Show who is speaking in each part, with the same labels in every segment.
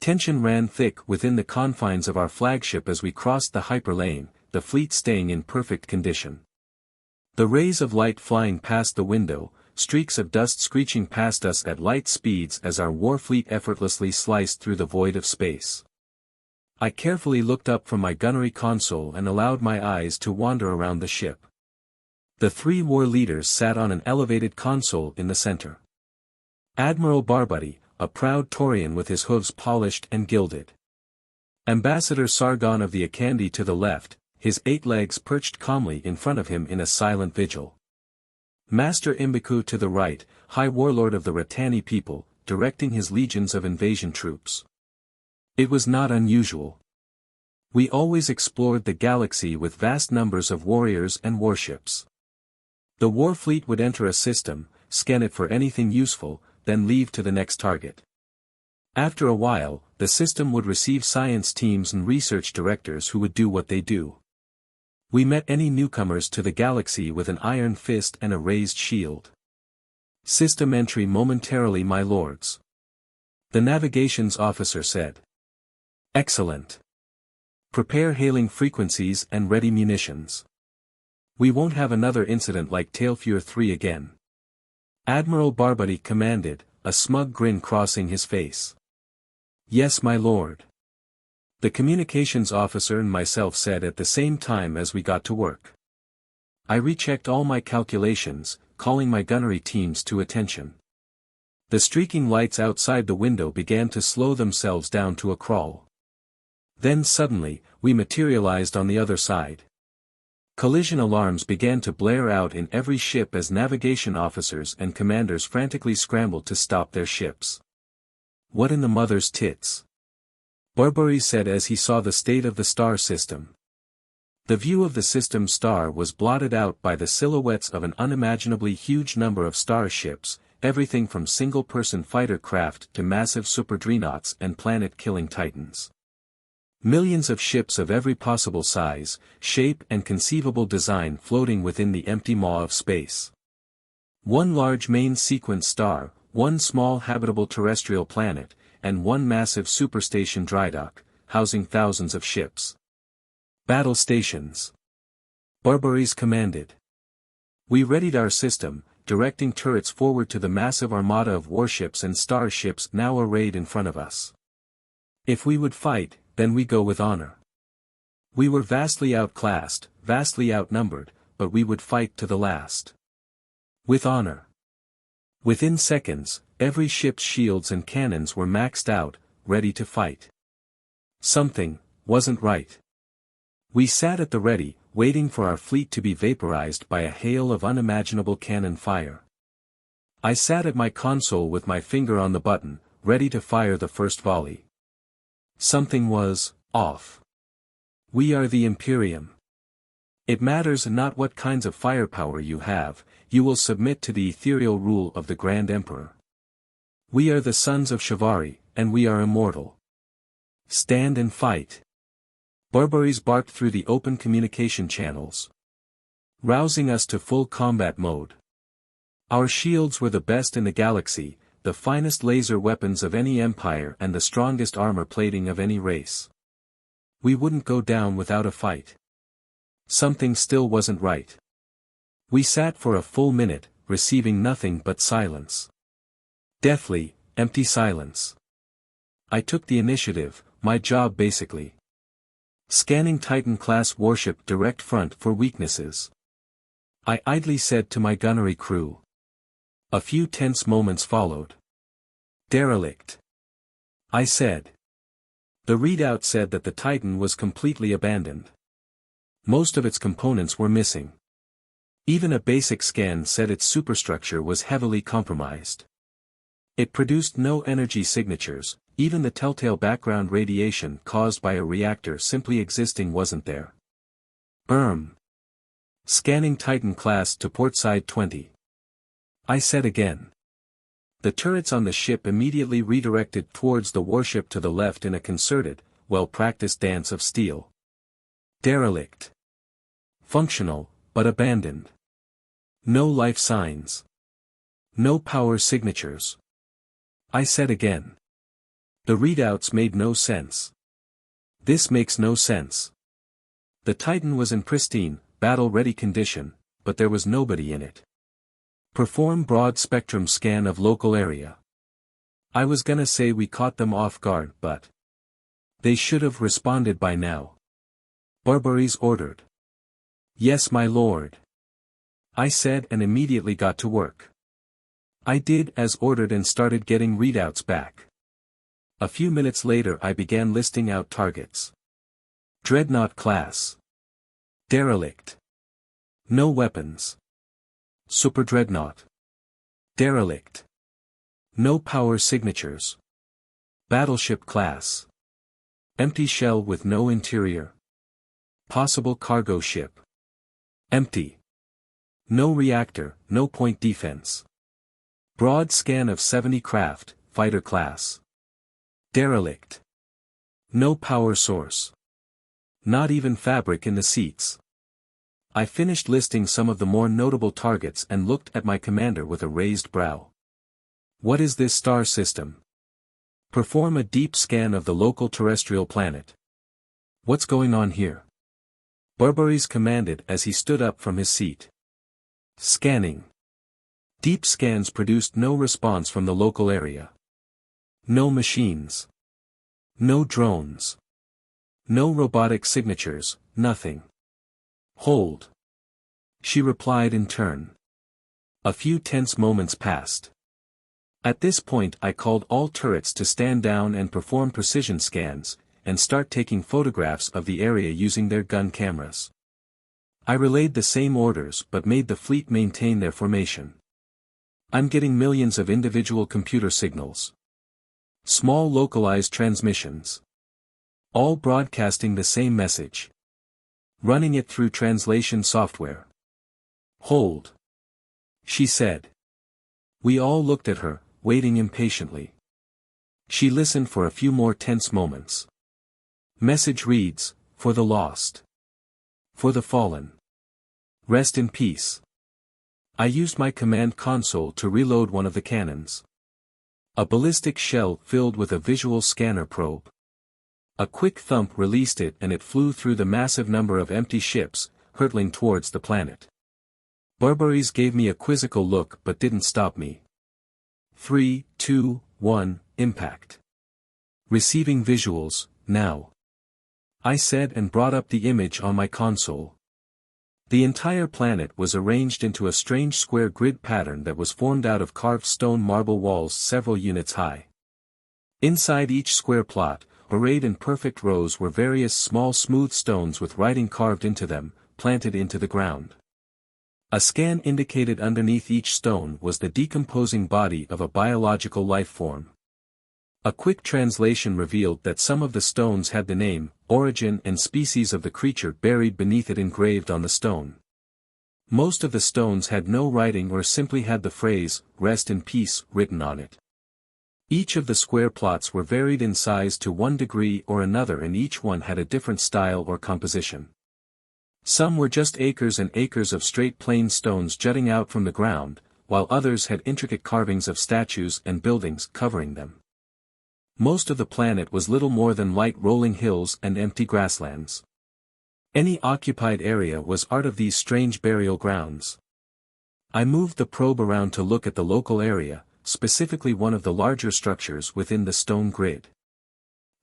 Speaker 1: Tension ran thick within the confines of our flagship as we crossed the hyperlane, the fleet staying in perfect condition. The rays of light flying past the window, streaks of dust screeching past us at light speeds as our warfleet effortlessly sliced through the void of space. I carefully looked up from my gunnery console and allowed my eyes to wander around the ship. The 3 war leaders sat on an elevated console in the center. Admiral Barbuddy, a proud Taurian with his hooves polished and gilded. Ambassador Sargon of the Akandi to the left, his 8 legs perched calmly in front of him in a silent vigil. Master Imbiku to the right, High Warlord of the Ratani people, directing his legions of invasion troops. It was not unusual. We always explored the galaxy with vast numbers of warriors and warships. The warfleet would enter a system, scan it for anything useful, then leave to the next target. After a while, the system would receive science teams and research directors who would do what they do. We met any newcomers to the galaxy with an iron fist and a raised shield. System entry momentarily, my lords. The navigations officer said. Excellent. Prepare hailing frequencies and ready munitions. We won't have another incident like Tailfure 3 again. Admiral Barbuddy commanded, a smug grin crossing his face. Yes, my lord. The communications officer and myself said at the same time as we got to work. I rechecked all my calculations, calling my gunnery teams to attention. The streaking lights outside the window began to slow themselves down to a crawl. Then suddenly, we materialized on the other side. Collision alarms began to blare out in every ship as navigation officers and commanders frantically scrambled to stop their ships. What in the mother's tits? Barbary said as he saw the state of the star system. The view of the system's star was blotted out by the silhouettes of an unimaginably huge number of starships, everything from single-person fighter craft to massive superdreadnoughts and planet-killing titans. Millions of ships of every possible size, shape and conceivable design floating within the empty maw of space. One large main sequence star, one small habitable terrestrial planet, and one massive superstation drydock, housing thousands of ships. Battle stations. Barbaries commanded. We readied our system, directing turrets forward to the massive armada of warships and starships now arrayed in front of us. If we would fight, then we go with honor. We were vastly outclassed, vastly outnumbered, but we would fight to the last. With honor. Within seconds, every ship's shields and cannons were maxed out, ready to fight. Something wasn't right. We sat at the ready, waiting for our fleet to be vaporized by a hail of unimaginable cannon fire. I sat at my console with my finger on the button, ready to fire the first volley. Something was off. We are the Imperium. It matters not what kinds of firepower you have, you will submit to the ethereal rule of the Grand Emperor. We are the sons of Shivari, and we are immortal. Stand and fight. Barbaries barked through the open communication channels, rousing us to full combat mode. Our shields were the best in the galaxy, the finest laser weapons of any empire and the strongest armor plating of any race. We wouldn't go down without a fight. Something still wasn't right. We sat for a full minute, receiving nothing but silence. Deathly, empty silence. I took the initiative, my job basically. Scanning Titan-class warship direct front for weaknesses. I idly said to my gunnery crew. A few tense moments followed. Derelict. I said. The readout said that the Titan was completely abandoned. Most of its components were missing. Even a basic scan said its superstructure was heavily compromised. It produced no energy signatures, even the telltale background radiation caused by a reactor simply existing wasn't there. Scanning Titan-class to portside 20. I said again. The turrets on the ship immediately redirected towards the warship to the left in a concerted, well-practiced dance of steel. Derelict. Functional, but abandoned. No life signs. No power signatures. I said again. The readouts made no sense. This makes no sense. The Titan was in pristine, battle-ready condition, but there was nobody in it. Perform broad-spectrum scan of local area. I was gonna say we caught them off guard, but they should have responded by now. Barbaries ordered. Yes, my lord. I said and immediately got to work. I did as ordered and started getting readouts back. A few minutes later I began listing out targets. Dreadnought class. Derelict. No weapons. Super Dreadnought. Derelict. No power signatures. Battleship class. Empty shell with no interior. Possible cargo ship. Empty. No reactor, no point defense. Broad scan of 70 craft, fighter class. Derelict. No power source. Not even fabric in the seats. I finished listing some of the more notable targets and looked at my commander with a raised brow. What is this star system? Perform a deep scan of the local terrestrial planet. What's going on here? Barbaries commanded as he stood up from his seat. Scanning. Deep scans produced no response from the local area. No machines. No drones. No robotic signatures, nothing. Hold. She replied in turn. A few tense moments passed. At this point I called all turrets to stand down and perform precision scans, and start taking photographs of the area using their gun cameras. I relayed the same orders but made the fleet maintain their formation. I'm getting millions of individual computer signals. Small localized transmissions. All broadcasting the same message. Running it through translation software. Hold. She said. We all looked at her, waiting impatiently. She listened for a few more tense moments. Message reads, for the lost. For the fallen. Rest in peace. I used my command console to reload one of the cannons. A ballistic shell filled with a visual scanner probe. A quick thump released it and it flew through the massive number of empty ships, hurtling towards the planet. Barbaries gave me a quizzical look but didn't stop me. 3, 2, 1, impact. Receiving visuals, now. I said and brought up the image on my console. The entire planet was arranged into a strange square grid pattern that was formed out of carved stone marble walls several units high. Inside each square plot, arrayed in perfect rows were various small smooth stones with writing carved into them, planted into the ground. A scan indicated underneath each stone was the decomposing body of a biological life form. A quick translation revealed that some of the stones had the name, origin and species of the creature buried beneath it engraved on the stone. Most of the stones had no writing or simply had the phrase, "Rest in peace," written on it. Each of the square plots were varied in size to one degree or another and each one had a different style or composition. Some were just acres and acres of straight plain stones jutting out from the ground, while others had intricate carvings of statues and buildings covering them. Most of the planet was little more than light rolling hills and empty grasslands. Any occupied area was art of these strange burial grounds. I moved the probe around to look at the local area, specifically one of the larger structures within the stone grid.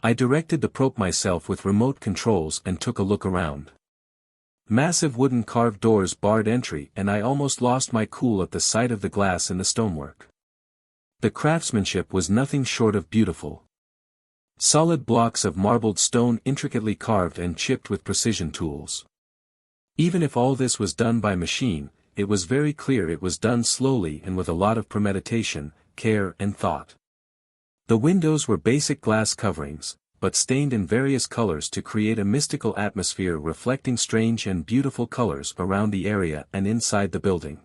Speaker 1: I directed the probe myself with remote controls and took a look around. Massive wooden carved doors barred entry and I almost lost my cool at the sight of the glass in the stonework. The craftsmanship was nothing short of beautiful. Solid blocks of marbled stone intricately carved and chipped with precision tools. Even if all this was done by machine, it was very clear it was done slowly and with a lot of premeditation, care and thought. The windows were basic glass coverings, but stained in various colors to create a mystical atmosphere reflecting strange and beautiful colors around the area and inside the building.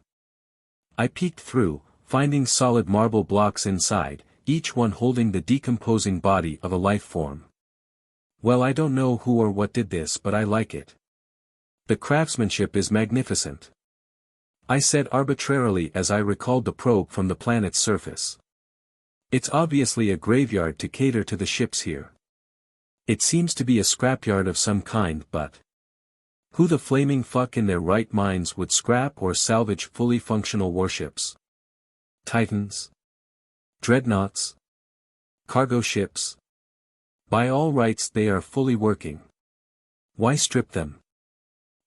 Speaker 1: I peeked through, finding solid marble blocks inside, each one holding the decomposing body of a life form. Well, I don't know who or what did this, but I like it. The craftsmanship is magnificent. I said arbitrarily as I recalled the probe from the planet's surface. It's obviously a graveyard to cater to the ships here. It seems to be a scrapyard of some kind, but who the flaming fuck in their right minds would scrap or salvage fully functional warships? Titans? Dreadnoughts? Cargo ships? By all rights they are fully working. Why strip them?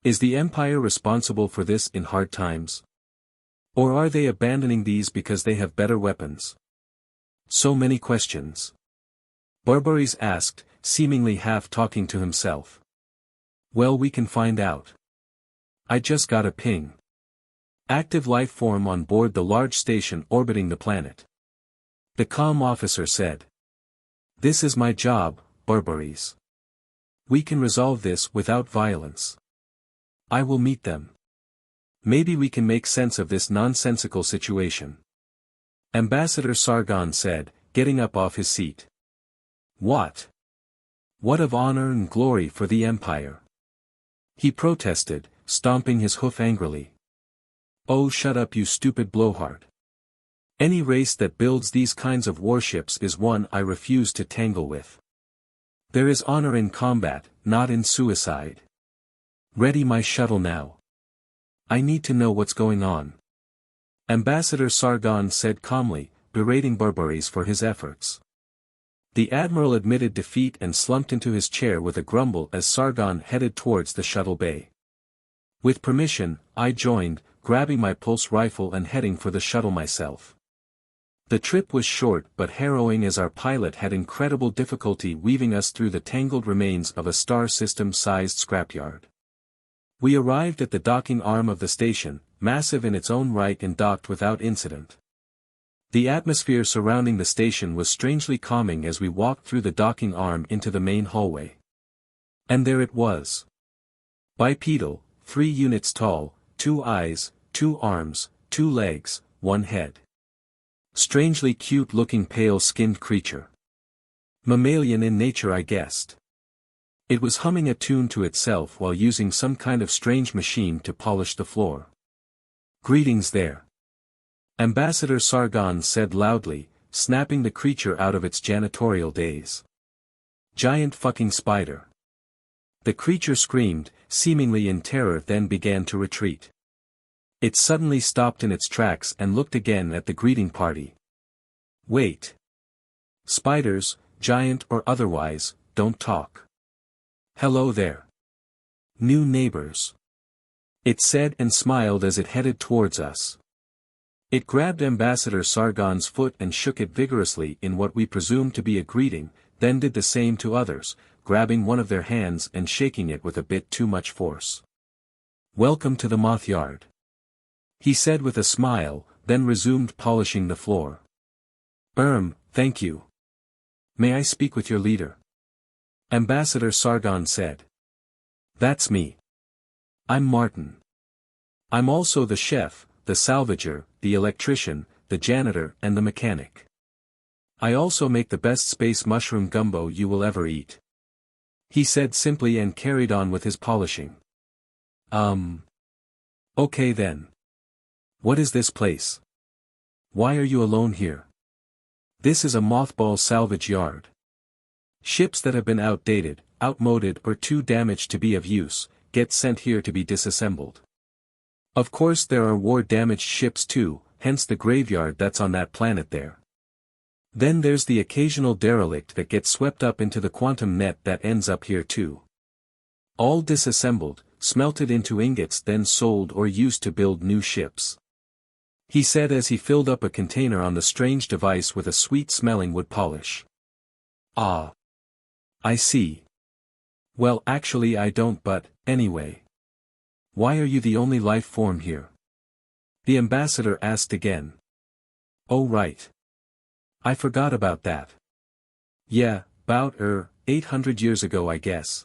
Speaker 1: Is the Empire responsible for this in hard times? Or are they abandoning these because they have better weapons? So many questions. Barbares asked, seemingly half talking to himself. Well, we can find out. I just got a ping. Active life form on board the large station orbiting the planet. The comm officer said. This is my job, Barbares. We can resolve this without violence. I will meet them. Maybe we can make sense of this nonsensical situation. Ambassador Sargon said, getting up off his seat. What? What of honor and glory for the Empire? He protested, stomping his hoof angrily. Oh, shut up, you stupid blowhard. Any race that builds these kinds of warships is one I refuse to tangle with. There is honor in combat, not in suicide. Ready my shuttle now. I need to know what's going on. Ambassador Sargon said calmly, berating Barbares for his efforts. The admiral admitted defeat and slumped into his chair with a grumble as Sargon headed towards the shuttle bay. With permission, I joined, grabbing my pulse rifle and heading for the shuttle myself. The trip was short but harrowing as our pilot had incredible difficulty weaving us through the tangled remains of a star system-sized scrapyard. We arrived at the docking arm of the station, massive in its own right, and docked without incident. The atmosphere surrounding the station was strangely calming as we walked through the docking arm into the main hallway. And there it was. Bipedal, 3 units tall, 2 eyes, 2 arms, 2 legs, 1 head. Strangely cute-looking pale-skinned creature. Mammalian in nature, I guessed. It was humming a tune to itself while using some kind of strange machine to polish the floor. Greetings there. Ambassador Sargon said loudly, snapping the creature out of its janitorial days. Giant fucking spider. The creature screamed, seemingly in terror, then began to retreat. It suddenly stopped in its tracks and looked again at the greeting party. Wait. Spiders, giant or otherwise, don't talk. Hello there. New neighbors. It said and smiled as it headed towards us. It grabbed Ambassador Sargon's foot and shook it vigorously in what we presumed to be a greeting, then did the same to others, grabbing one of their hands and shaking it with a bit too much force. Welcome to the MothYard. He said with a smile, then resumed polishing the floor. Thank you. May I speak with your leader? Ambassador Sargon said. That's me. I'm Martin. I'm also the chef, the salvager, the electrician, the janitor and the mechanic. I also make the best space mushroom gumbo you will ever eat. He said simply and carried on with his polishing. Okay then. What is this place? Why are you alone here? This is a mothball salvage yard. Ships that have been outdated, outmoded or too damaged to be of use, get sent here to be disassembled. Of course there are war-damaged ships too, hence the graveyard that's on that planet there. Then there's the occasional derelict that gets swept up into the quantum net that ends up here too. All disassembled, smelted into ingots, then sold or used to build new ships. He said as he filled up a container on the strange device with a sweet-smelling wood polish. Ah. I see. Well, actually I don't, but, anyway. Why are you the only life form here? The ambassador asked again. Oh right. I forgot about that. Yeah, about 800 years ago I guess.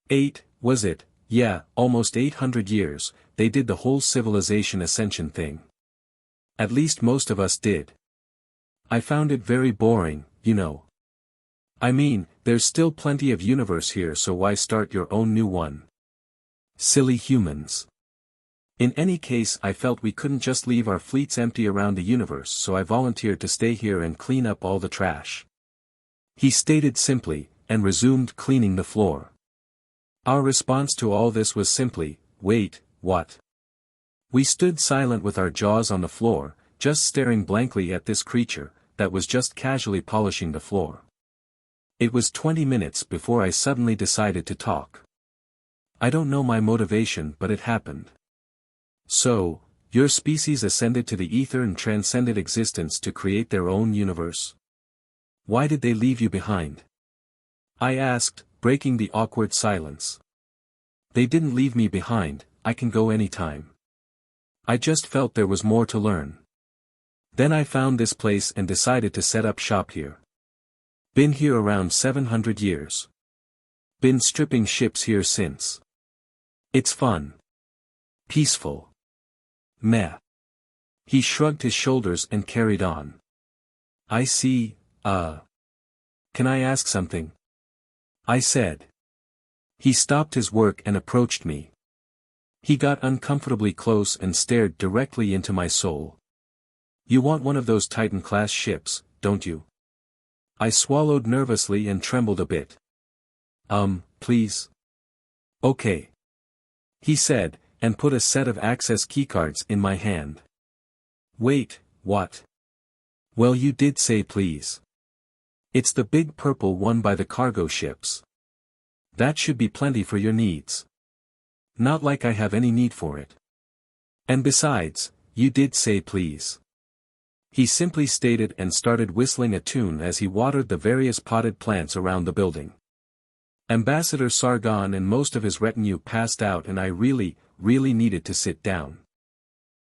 Speaker 1: 8, was it? Yeah, almost 800 years, they did the whole civilization ascension thing. At least most of us did. I found it very boring, you know. I mean, there's still plenty of universe here, so why start your own new one? Silly humans. In any case, I felt we couldn't just leave our fleets empty around the universe, so I volunteered to stay here and clean up all the trash. He stated simply, and resumed cleaning the floor. Our response to all this was simply, "Wait, what?" We stood silent with our jaws on the floor, just staring blankly at this creature, that was just casually polishing the floor. It was 20 minutes before I suddenly decided to talk. I don't know my motivation, but it happened. "So, your species ascended to the ether and transcended existence to create their own universe. Why did they leave you behind?" I asked, breaking the awkward silence. "They didn't leave me behind, I can go anytime. I just felt there was more to learn. Then I found this place and decided to set up shop here. Been here around 700 years. Been stripping ships here since. It's fun. Peaceful. Meh." He shrugged his shoulders and carried on. "I see, can I ask something?" I said. He stopped his work and approached me. He got uncomfortably close and stared directly into my soul. "You want one of those Titan-class ships, don't you?" I swallowed nervously and trembled a bit. Please?" "Okay," he said, and put a set of access keycards in my hand. "Wait, what?" "Well, you did say please. It's the big purple one by the cargo ships. That should be plenty for your needs. Not like I have any need for it. And besides, you did say please." He simply stated and started whistling a tune as he watered the various potted plants around the building. Ambassador Sargon and most of his retinue passed out, and I really needed to sit down.